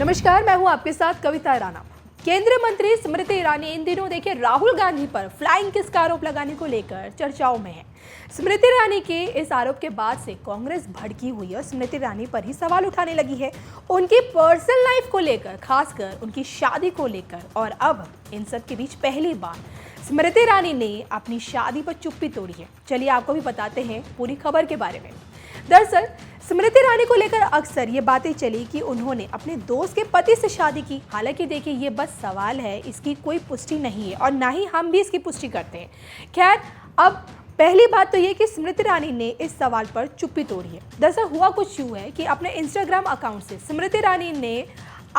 नमस्कार, मैं हूं आपके साथ कविता राणा। केंद्रीय मंत्री स्मृति ईरानी इन दिनों देखिए राहुल गांधी पर फ्लाइंग किस का आरोप लगाने को लेकर चर्चाओं में है। स्मृति ईरानी के इस आरोप के बाद से कांग्रेस भड़की हुई और स्मृति ईरानी पर ही सवाल उठाने लगी है, उनकी पर्सनल लाइफ को लेकर, खासकर उनकी शादी को लेकर। और अब इन सब के बीच पहली बार स्मृति ईरानी ने अपनी शादी पर चुप्पी तोड़ी है। चलिए आपको भी बताते हैं पूरी खबर के बारे में। दरअसल स्मृति ईरानी को लेकर अक्सर ये बातें चली कि उन्होंने अपने दोस्त के पति से शादी की। हालांकि देखिए ये बस सवाल है, इसकी कोई पुष्टि नहीं है और ना ही हम भी इसकी पुष्टि करते हैं। खैर, अब पहली बात तो ये कि स्मृति ईरानी ने इस सवाल पर चुप्पी तोड़ी है। दरअसल हुआ कुछ यूं है कि अपने इंस्टाग्राम अकाउंट से स्मृति ईरानी ने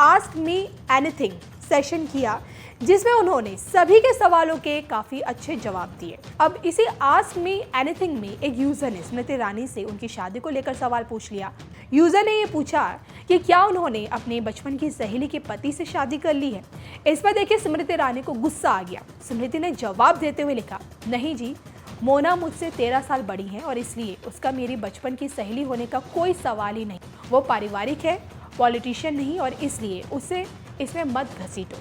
आस्क मी एनीथिंग सेशन किया, जिसमें उन्होंने सभी के सवालों के काफी अच्छे जवाब दिए। अब इसी आस्क मी एनीथिंग में एक यूजर ने स्मृति ईरानी से उनकी शादी को लेकर सवाल पूछ लिया। यूजर ने ये पूछा कि क्या उन्होंने अपने बचपन की सहेली के पति से शादी कर ली है। इस पर देखिए स्मृति ईरानी को गुस्सा आ गया। स्मृति ने जवाब देते हुए लिखा, नहीं जी, मोना मुझसे 13 साल बड़ी है और इसलिए उसका मेरी बचपन की सहेली होने का कोई सवाल ही नहीं। वो पारिवारिक है, पॉलिटिशियन नहीं, और इसलिए उसे इसमें मत घसीटो।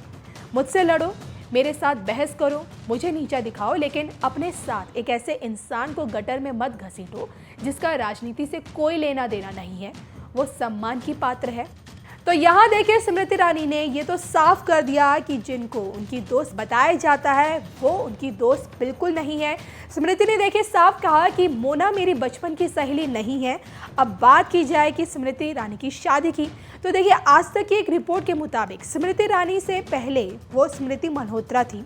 मुझसे लड़ो, मेरे साथ बहस करो, मुझे नीचा दिखाओ, लेकिन अपने साथ एक ऐसे इंसान को गटर में मत घसीटो जिसका राजनीति से कोई लेना देना नहीं है। वो सम्मान की पात्र है। तो यहाँ देखिए स्मृति ईरानी ने ये तो साफ कर दिया कि जिनको उनकी दोस्त बताया जाता है वो उनकी दोस्त बिल्कुल नहीं है। स्मृति ने देखिए साफ कहा कि मोना मेरी बचपन की सहेली नहीं है। अब बात की जाए कि स्मृति ईरानी की शादी की, तो देखिए आज तक की एक रिपोर्ट के मुताबिक स्मृति ईरानी से पहले वो स्मृति मल्होत्रा थी।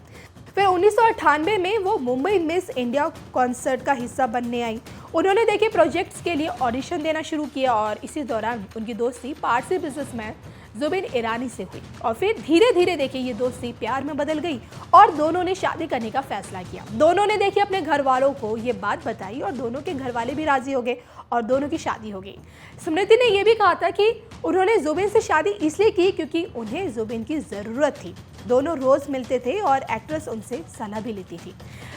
फिर 1998 में वो मुंबई मिस इंडिया कॉन्सर्ट का हिस्सा बनने आई। उन्होंने देखिए प्रोजेक्ट्स के लिए ऑडिशन देना शुरू किया और इसी दौरान उनकी दोस्ती पारसी बिजनेसमैन जुबिन ईरानी से हुई और फिर धीरे धीरे देखिए ये दोस्ती प्यार में बदल गई और दोनों ने शादी करने का फैसला किया। दोनों ने देखिए अपने घर वालों को ये बात बताई और दोनों के घर वाले भी राजी हो गए और दोनों की शादी हो गई। स्मृति ने यह भी कहा था कि उन्होंने जुबिन से शादी इसलिए की क्योंकि उन्हें जुबिन की ज़रूरत थी। दोनों रोज मिलते थे और एक्ट्रेस उनसे सलाह भी लेती थी।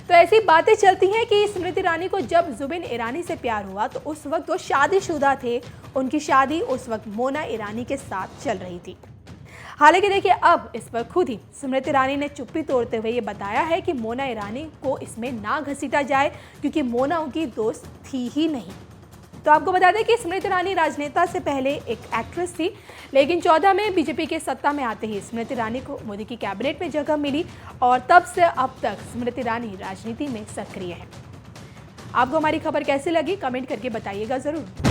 तो ऐसी बातें चलती हैं कि स्मृति ईरानी को जब जुबिन ईरानी से प्यार हुआ तो उस वक्त वो शादीशुदा थे। उनकी शादी उस वक्त मोना ईरानी के साथ चल रही थी। हालांकि देखिए अब इस पर खुद ही स्मृति ईरानी ने चुप्पी तोड़ते हुए ये बताया है कि मोना ईरानी को इसमें ना घसीटा जाए क्योंकि मोना उनकी दोस्त थी ही नहीं। तो आपको बता दें कि स्मृति ईरानी राजनेता से पहले एक एक्ट्रेस थी, लेकिन 14 में बीजेपी के सत्ता में आते ही स्मृति ईरानी को मोदी की कैबिनेट में जगह मिली और तब से अब तक स्मृति ईरानी राजनीति में सक्रिय है। आपको हमारी खबर कैसी लगी कमेंट करके बताइएगा जरूर।